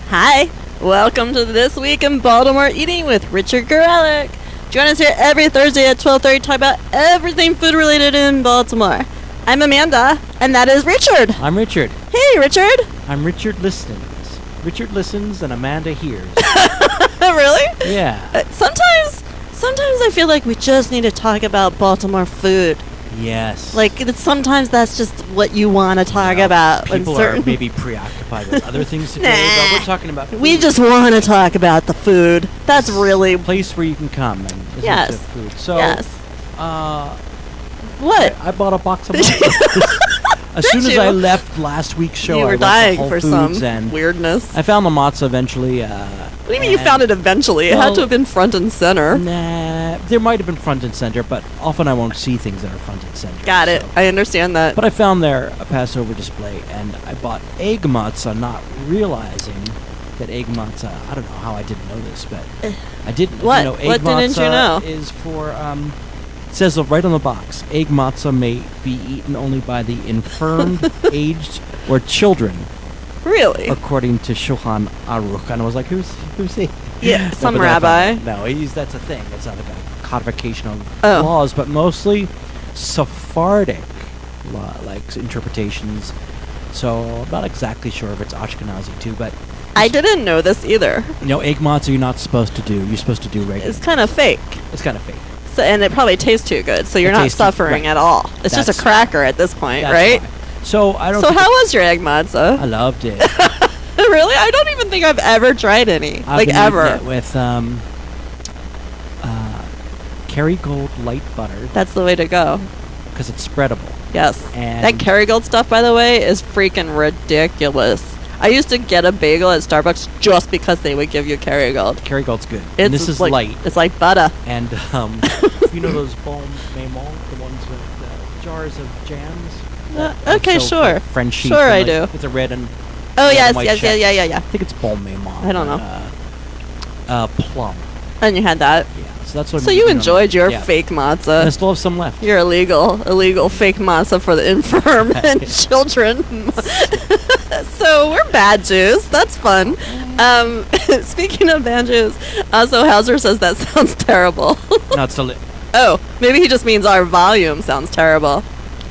Hi, welcome to This Week in Baltimore Eating with Richard Gorelick. Join us here every Thursday at 12:30 to talk about everything food related in Baltimore. I'm Amanda, and that is Richard. I'm Richard. Hey, Richard. I'm Richard Listens. Richard listens and Amanda hears. Really? Yeah. Sometimes I feel like we just need to talk about Baltimore food. Yes. Sometimes that's just what you want to talk about. People are maybe preoccupied with other things to do, but we're talking about food. We just want to talk about the food. That's really a place where you can come and listen to food. So, what? I bought a box of waffles. As soon as I left last week's show, you were I went dying to Whole for Foods some and weirdness. I found the matzah eventually. What do you mean you found it eventually? It had to have been front and center. Nah, there might have been front and center, but often I won't see things that are front and center. Got it. I understand that. But I found there a Passover display, and I bought egg matzah, not realizing that egg matzah. I don't know how I didn't know this, but I didn't. What? Egg What didn't you know? Is for it says right on the box, egg matzah may be eaten only by the infirmed, aged, or children. Really? According to Shulchan Aruch. And I was like, who's he? Yeah, some rabbi. No, that's a thing. It's not like a codification of laws, but mostly Sephardic interpretations. So I'm not exactly sure if it's Ashkenazi too, but I didn't know this either. Egg matzah you're not supposed to do. You're supposed to do regular. It's kind of fake. It's kind of fake. So, and it probably tastes too good, so you're not suffering at all. It's just a cracker at this point, right? Why. So I don't. So how was your egg matzah? I loved it. Really? I don't even think I've ever tried any. I've been ever. It with Kerrygold light butter. That's the way to go. Because it's spreadable. Yes. And that Kerrygold stuff, by the way, is freaking ridiculous. I used to get a bagel at Starbucks just because they would give you Kerrygold. Kerrygold's good. And this is light. It's like butter. And you know those Bon Maimon, the ones with jars of jams? Okay, sure. Frenchie. Sure, I do. It's a red and yes, yeah. I think it's Bon Maimon. I don't know. Plum. And you had that. Yeah. So that's what. So you enjoyed your fake matzah. And I still have some left. Your illegal fake matzah for the infirm and children. So we're bad Jews. That's fun. Speaking of bad Jews, so Hauser says that sounds terrible. No, it's still. Oh, maybe he just means our volume sounds terrible.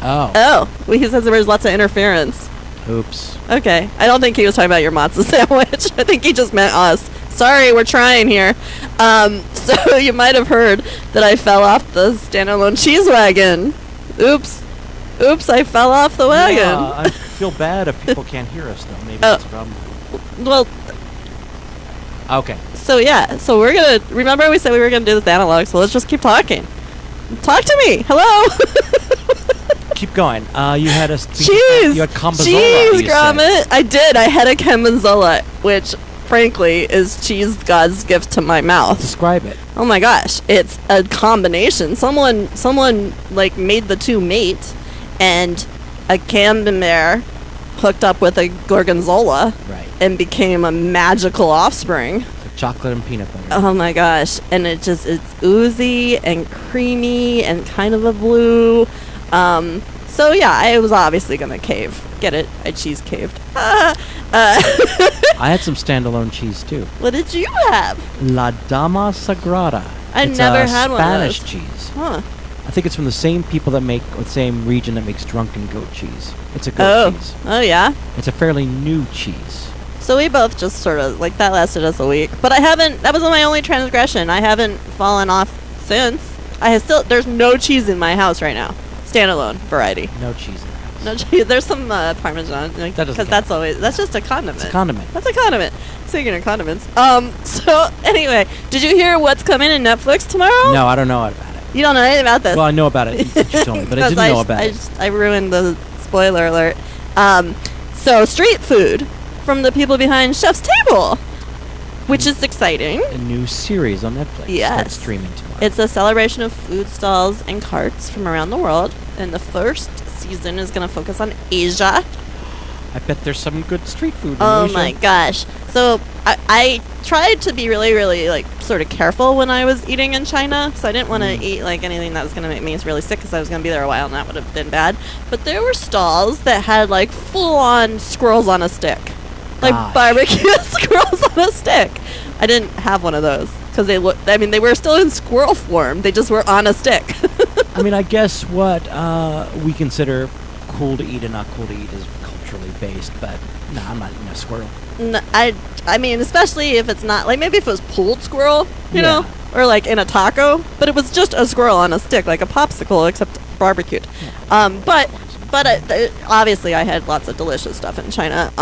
Oh. Oh, well, he says there was lots of interference. Oops. Okay, I don't think he was talking about your matzah sandwich. I think he just meant us. Sorry, we're trying here. So you might have heard that I fell off the standalone cheese wagon. Oops, I fell off the wagon. Yeah, I feel bad if people can't hear us, though. Maybe that's a problem. Well. Okay. So we're gonna remember we said we were gonna do this analog. So let's just keep talking. Talk to me. Hello. Keep going. You had a cheese. You had Cambazola. Cheese grommet. I did. I had a Cambazola, which frankly is cheese God's gift to my mouth. Describe it. Oh my gosh, it's a combination. Someone made the two mate, and a Camembert hooked up with a Gorgonzola, right, and became a magical offspring. So chocolate and peanut butter. Oh my gosh, and it's oozy and creamy and kind of a blue. So yeah, I was obviously gonna cave. Get it? I cheese caved. I had some standalone cheese too. What did you have? La Dama Sagrada. It's never had one of those. Spanish cheese. Huh. I think it's from the same people that make, or the same region that makes drunken goat cheese. It's a goat cheese. Oh yeah? It's a fairly new cheese. So we both just sort of, that lasted us a week. But that was my only transgression. I haven't fallen off since. There's no cheese in my house right now. Standalone variety. No cheese in the house. No cheese. There's some Parmesan. Because that's just a condiment. It's a condiment. That's a condiment. Speaking of condiments. So anyway, did you hear what's coming in Netflix tomorrow? No, I don't know about it. You don't know anything about this? Well, I know about it. You told me, but I didn't know about it. I ruined the spoiler alert. So street food from the people behind Chef's Table, which is exciting. A new series on Netflix. Yes. That's streaming tomorrow. It's a celebration of food stalls and carts from around the world, and the first season is going to focus on Asia. I bet there's some good street food in Oh Asia. my gosh. So I tried to be really, really, sort of careful when I was eating in China. So I didn't want to eat, anything that was going to make me really sick because I was going to be there a while and that would have been bad. But there were stalls that had, full-on squirrels on a stick. Like gosh. barbecue squirrels on a stick. I didn't have one of those because they look. I mean, they were still in squirrel form. They just were on a stick. I mean, I guess what we consider cool to eat and not cool to eat is culturally based, but no, I'm not eating a squirrel. I mean, especially if it's not like maybe if it was pulled squirrel, you know, or like in a taco, but it was just a squirrel on a stick, like a popsicle, except barbecued. But obviously I had lots of delicious stuff in China.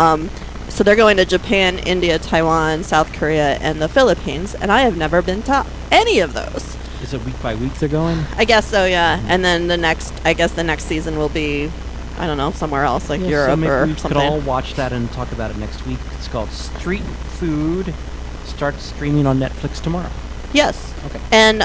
So they're going to Japan, India, Taiwan, South Korea, and the Philippines, and I have never been to any of those. Is it week by week they're going? I guess so, yeah. And then the next season will be, I don't know, somewhere else, like Europe so maybe or we something. could all watch that and talk about it next week. It's called Street Food. Starts streaming on Netflix tomorrow. Yes. Okay. And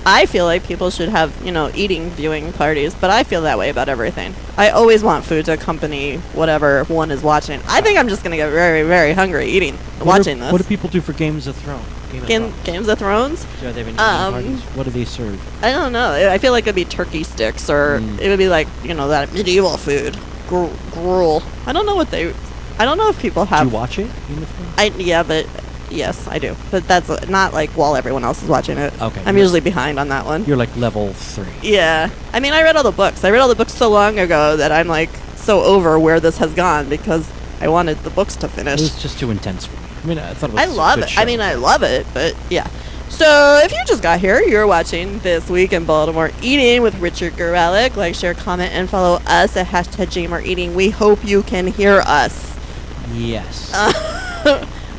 I feel like people should have, eating viewing parties, but I feel that way about everything. I always want food to accompany whatever one is watching. I think I'm just going to get very, very hungry watching this. What do people do for Games of Thrones? Games of Thrones? Do they have any parties? What do they serve? I don't know. I feel like it would be turkey sticks, or it would be like, that medieval food. Gruel. I don't know if people have... Do you watch it? Game of Thrones? Yes, I do. But that's not like while everyone else is watching it. Okay. I'm usually behind on that one. You're like level 3. Yeah. I mean, I read all the books. I read all the books so long ago that I'm like so over where this has gone because I wanted the books to finish. It was just too intense for me. I mean, I thought it was I love a it. good show. I mean, I love it, but yeah. So if you just got here, you're watching This Week in Baltimore Eating with Richard Geralick. Like, share, comment, and follow us at #JamerEating. We hope you can hear us. Yes.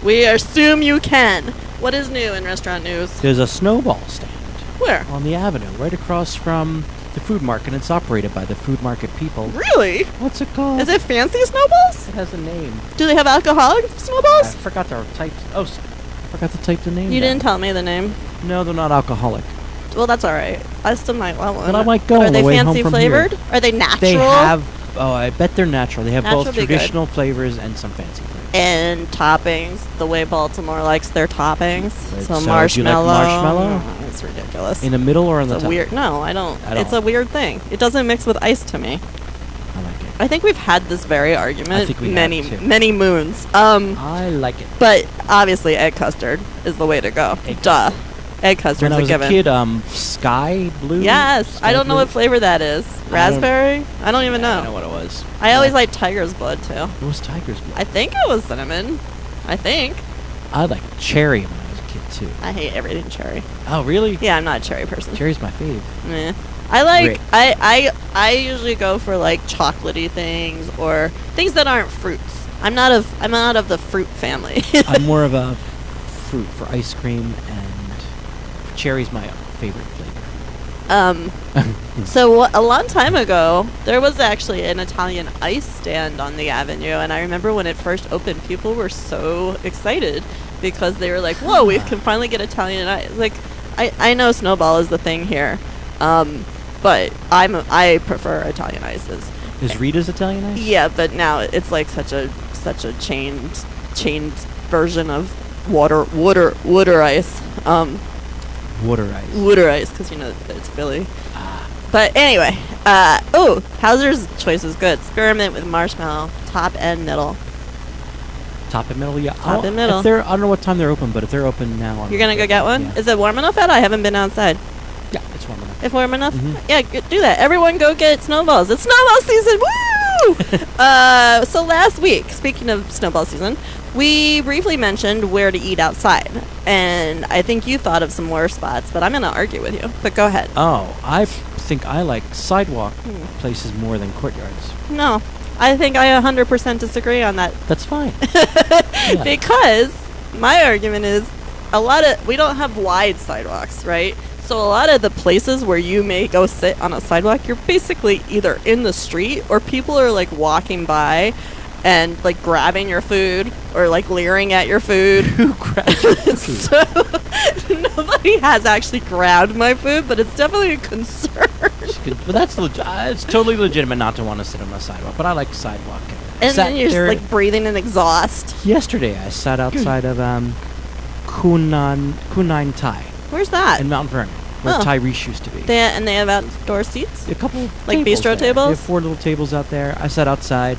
We assume you can. What is new in restaurant news? There's a snowball stand. Where? On the avenue, right across from the food market. It's operated by the food market people. Really? What's it called? Is it Fancy Snowballs? It has a name. Do they have alcoholic I snowballs? forgot to type. I forgot to type the name. You down. didn't tell me the name. No, they're not alcoholic. Well, that's all right. I still might want one. But I might go Are on they the way home fancy from flavored? here. Are they natural? They have. Oh, I bet they're natural. They have Natural both be good. traditional flavors and some fancy flavors. And toppings, the way Baltimore likes their toppings. Right, So so marshmallow. do you like marshmallow? Oh, it's ridiculous. In the middle or on the It's a top? weird. No, I don't. At It's all. a weird thing. It doesn't mix with ice to me. I like it. I think we've had this very I argument think we many, have too. many moons. I like it. But obviously, egg custard is the way to go. Egg Duh. custard. Egg custard's When I a was given. a kid, sky blue. Yes, Sky I don't know blue? what flavor that is. Raspberry? I don't even I know. don't know what it was. I always liked tiger's blood too. It was tiger's blood. I think it was cinnamon. I think. I like cherry when I was a kid too. I hate everything cherry. Oh, really? Yeah, I'm not a cherry person. Cherry's my fave. Meh. I like Great. I usually go for like chocolatey things or things that aren't fruits. I'm not of the fruit family. I'm more of a fruit for ice cream, and cherry's my favorite flavor. So a long time ago, there was actually an Italian ice stand on the avenue, and I remember when it first opened, people were so excited because they were like, "Whoa, we can finally get Italian ice!" Like, I know Snowball is the thing here, but I prefer Italian ices. Is Rita's Italian ice? Yeah, but now it's like such a chained version of water ice. Water ice. Water ice, because it's Philly. Ah. But anyway, Hauser's choice is good. Spearmint with marshmallow, top and middle. Top and middle, yeah. Top and middle. If they're, I don't know what time they're open, but if they're open now, You're gonna go get one? Yeah. Is it warm enough out? I haven't been outside. Yeah, it's warm enough. If warm enough, Mhm. yeah, do that. Everyone, go get snowballs. It's snowball season. Woo! So last week, speaking of snowball season, we briefly mentioned where to eat outside, and I think you thought of some more spots, but I'm gonna argue with you. But go ahead. Oh, I think I like sidewalk Hmm. places more than courtyards. No, I think I 100% disagree on that. That's fine. Yeah. Because my argument is we don't have wide sidewalks, right? So a lot of the places where you may go sit on a sidewalk, you're basically either in the street or people are like walking by and like grabbing your food or like leering at your food. Who grabs your food? So nobody has actually grabbed my food, but it's definitely a concern. But that's it's totally legitimate not to want to sit on the sidewalk. But I like sidewalk. And Sat then you're just there- like breathing in exhaust. Yesterday, I sat outside of Kunai Thai Where's that? in Mount Vernon, where Oh. Tyrese used to be. They have outdoor seats? A couple Like tables bistro there. tables? They have 4 little tables out there. I sat outside.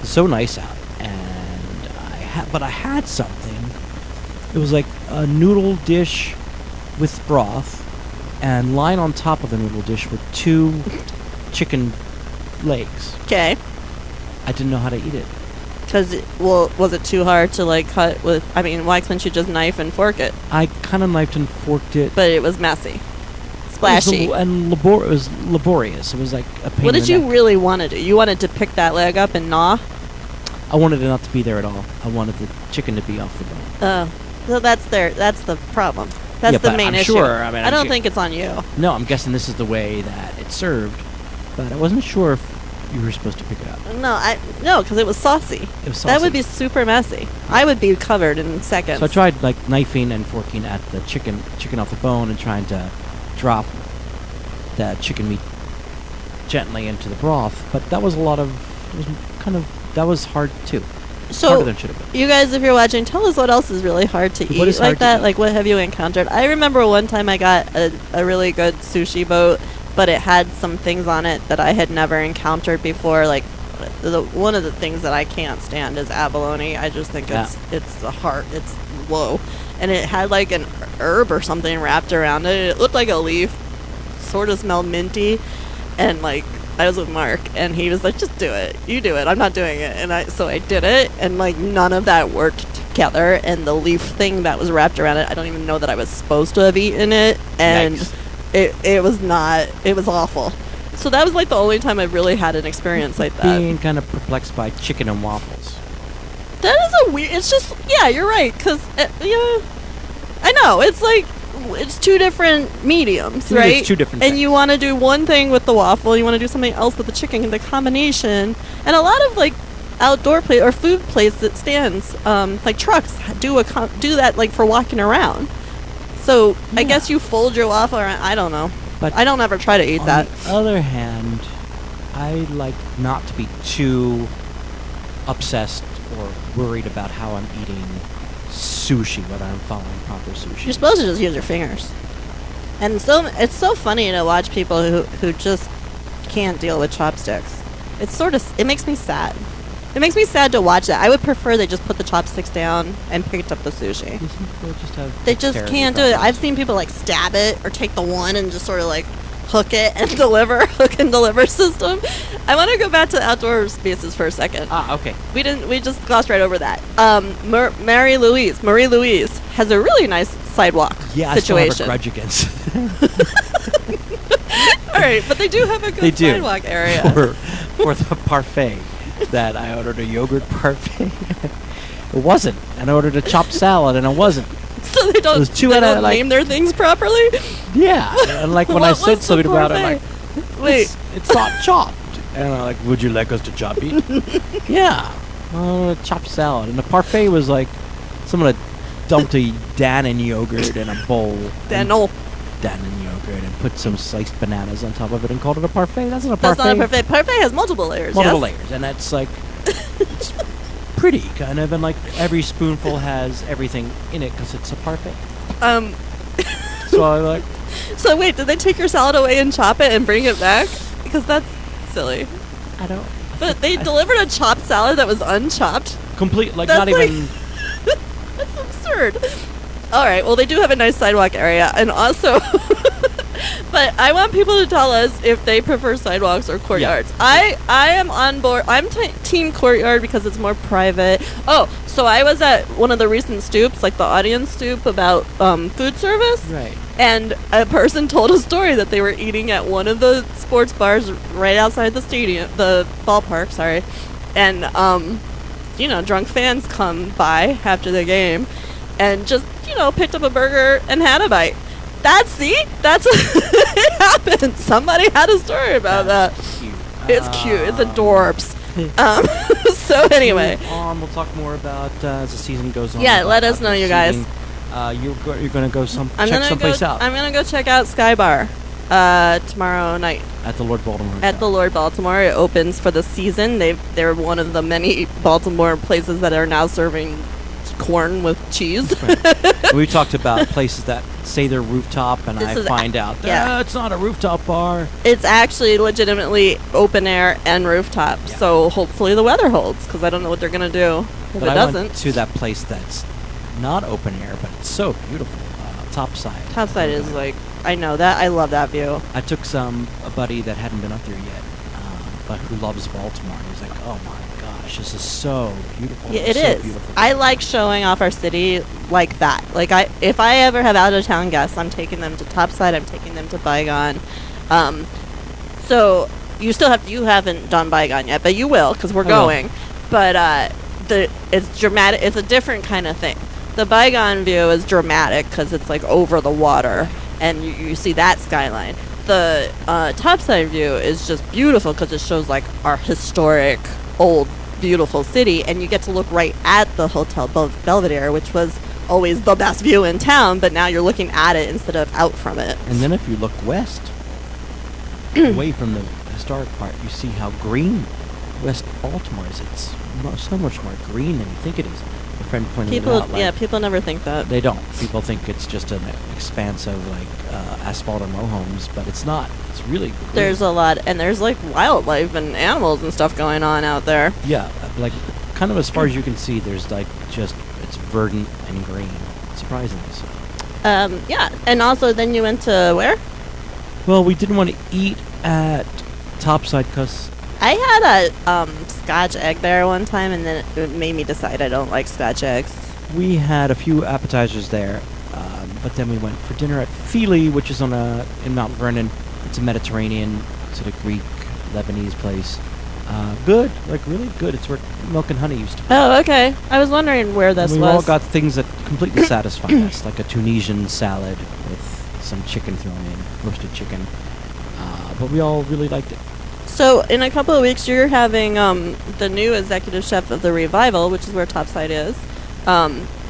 It's so nice out, and I but I had something. It was like a noodle dish with broth, and lying on top of the noodle dish were 2 chicken legs. Okay. I didn't know how to eat it. Was it too hard to like cut with? I mean, why couldn't you just knife and fork it? I kind of knifed and forked it. But it was messy, splashy. It was laborious. It was like a pain. What did you neck. really want to do? You wanted to pick that leg up and gnaw? I wanted it not to be there at all. I wanted the chicken to be off the bone. Oh, so that's the problem. That's Yeah, the but main I'm issue. sure, I mean, I I'm don't sure- think it's on you. No, I'm guessing this is the way that it's served, but I wasn't sure if you were supposed to pick it up. No, because it was saucy. It was That would saucy. be super messy. I would be covered in seconds. So I tried like knifing and forking at the chicken off the bone and trying to drop that chicken meat gently into the broth, but that was that was hard too. So, harder than it should have been. you guys, if you're watching, tell us what else is really hard to What eat is like hard to that. eat? Like, what have you encountered? I remember one time I got a really good sushi boat, but it had some things on it that I had never encountered before. Like, one of the things that I can't stand is abalone. I just think it's it's low, and it had like an herb or something wrapped around it. It looked like a leaf, sort of smelled minty, and like. I was with Mark, and he was like, just do it. You do it. I'm not doing it. And so I did it, and, like, none of that worked together. And the leaf thing that was wrapped around it, I don't even know that I was supposed to have eaten it. And it was not, it was awful. So that was, like, the only time I really had an experience like that. Being kind of perplexed by chicken and waffles. That is a weird, it's just, yeah, you're right. Because, yeah, I know. It's like, it's 2 different mediums, To me, right? it's 2 different And things. you want to do one thing with the waffle, you want to do something else with the chicken, the combination. And a lot of like outdoor play or food place that stands, like trucks, do that like for walking around. So I Yeah. guess you fold your waffle around. I don't know, But I don't ever try to eat on that. the other hand, I like not to be too obsessed or worried about how I'm eating sushi, whether I'm following proper sushi. You're supposed to just use your fingers. And so it's so funny to watch people who just can't deal with chopsticks. It makes me sad. It makes me sad to watch that. I would prefer they just put the chopsticks down and picked up the sushi. These people just have They just dexterity can't do it. problems. I've seen people like stab it or take the one and just sort of like hook it and hook and deliver system. I want to go back to outdoor spaces for a second. Okay. We just glossed right over that. Marie Louise has a really nice sidewalk Yeah, situation. I still have a grudge against All right, but they do have a They good do. sidewalk area. for the parfait that I ordered a yogurt parfait. It wasn't. And I ordered a chopped salad and it wasn't. So they don't, It was two they out of, don't like- name their things properly? Yeah. And like when I What said was the something about it, I'm like, parfait? Wait. it's not chopped. And I'm like, would you like us to chop it? Yeah. Chopped salad. And the parfait was like, someone had dumped a Dannon yogurt in a bowl. Dannon yogurt and put some sliced bananas on top of it and called it a parfait. That's not a That's parfait. not a parfait. Parfait has multiple layers. Multiple yes? layers. And that's like, it's pretty kind of. And like every spoonful has everything in it because it's a parfait. So I like, So wait, did they take your salad away and chop it and bring it back? Because that's silly. I don't. But they delivered a chopped salad that was unchopped. Complete, like That's not like- even. That's absurd. All right, well, they do have a nice sidewalk area, and also, but I want people to tell us if they prefer sidewalks or courtyards. I am on board. I'm team courtyard because it's more private. Oh, so I was at one of the recent stoops, like the audience stoop about food service. Right. And a person told a story that they were eating at one of the sports bars right outside the stadium, the ballpark, sorry. And, drunk fans come by after the game and just, picked up a burger and had a bite. That's it happened. Somebody had a story about that. Cute. It's cute. It's adorbs. So anyway. We'll talk more about as the season goes on. Yeah, about let us know, you guys. seating. You're going to go I'm check gonna someplace go, out I'm going to go check out Sky Bar tomorrow night. at the Lord Baltimore. At the Lord Baltimore. It opens for the season. They're one of the many Baltimore places that are now serving corn with cheese. We talked about places that say they're rooftop, and This I is find out it's not a rooftop bar. It's actually legitimately open air and rooftop. Yeah. So hopefully the weather holds, because I don't know what they're gonna do if But it I doesn't. went to that place that's not open air, but it's so beautiful. Topside. Topside is like, I know that. I love that view. I took a buddy that hadn't been up there yet, but who loves Baltimore. And he's like, "Oh my gosh, this is so beautiful." Yeah, it so is. Beautiful. I like showing off our city like that. Like if I ever have out of town guests, I'm taking them to Topside. I'm taking them to Bygone. So you haven't done Bygone yet, but you will, because we're going. But it's dramatic. It's a different kind of thing. The Bygone view is dramatic because it's like over the water, and you see that skyline. The Topside view is just beautiful because it shows like our historic, old, beautiful city, and you get to look right at the Hotel Belvedere, which was always the best view in town, but now you're looking at it instead of out from it. And then if you look west, away from the historic part, you see how green West Baltimore is. It's so much more green than you think it is. A friend pointed it out. Yeah, people never think that. They don't. People think it's just an expanse of like asphalt or mow homes, but it's not. It's really green. There's a lot, and there's like wildlife and animals and stuff going on out there. Yeah, like kind of as far as you can see, there's like just it's verdant and green, surprisingly so. Yeah, and also then you went to where? Well, we didn't want to eat at Topside because I had a Scotch egg there one time, and then it made me decide I don't like Scotch eggs. we had a few appetizers there, but then we went for dinner at Feely, which is in Mount Vernon. It's a Mediterranean sort of Greek Lebanese place. Good, like really good. It's where Milk and Honey used to be. Oh, okay. I was wondering where this we was. all got things that completely satisfy us, like a Tunisian salad with some chicken thrown in, roasted chicken. But we all really liked it. So in a couple of weeks, you're having the new executive chef of the Revival, which is where Topside is,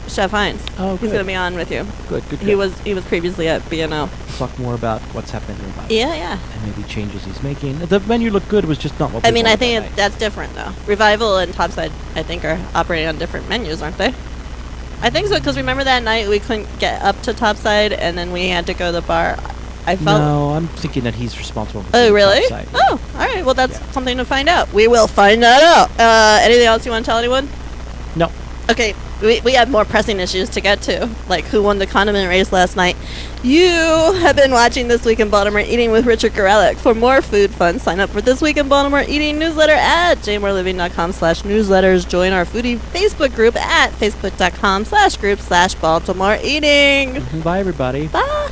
Chef Hines. Oh, He's good. going to be on with you. Good, good, good. He was previously at B&O. Talk more about what's happening in Revival. Yeah. And maybe changes he's making. The menu looked good. It was just not what we I mean, I wanted think that night. that's different though. Revival and Topside, I think, are operating on different menus, aren't they? I think so, because remember that night we couldn't get up to Topside, and then we had to go to the bar. I felt. No, I'm thinking that he's responsible for Oh, the really? Topside. Oh, all right. Well, that's Yeah. something to find out. We will find that out. Anything else you want to tell anyone? No. Okay, we have more pressing issues to get to, like who won the condiment race last night. You have been watching This Week in Baltimore Eating with Richard Gorelick. For more food fun, sign up for This Week in Baltimore Eating newsletter at jmoreliving.com/newsletters. Join our foodie Facebook group at facebook.com/group/Baltimore Eating. Bye, everybody. Bye.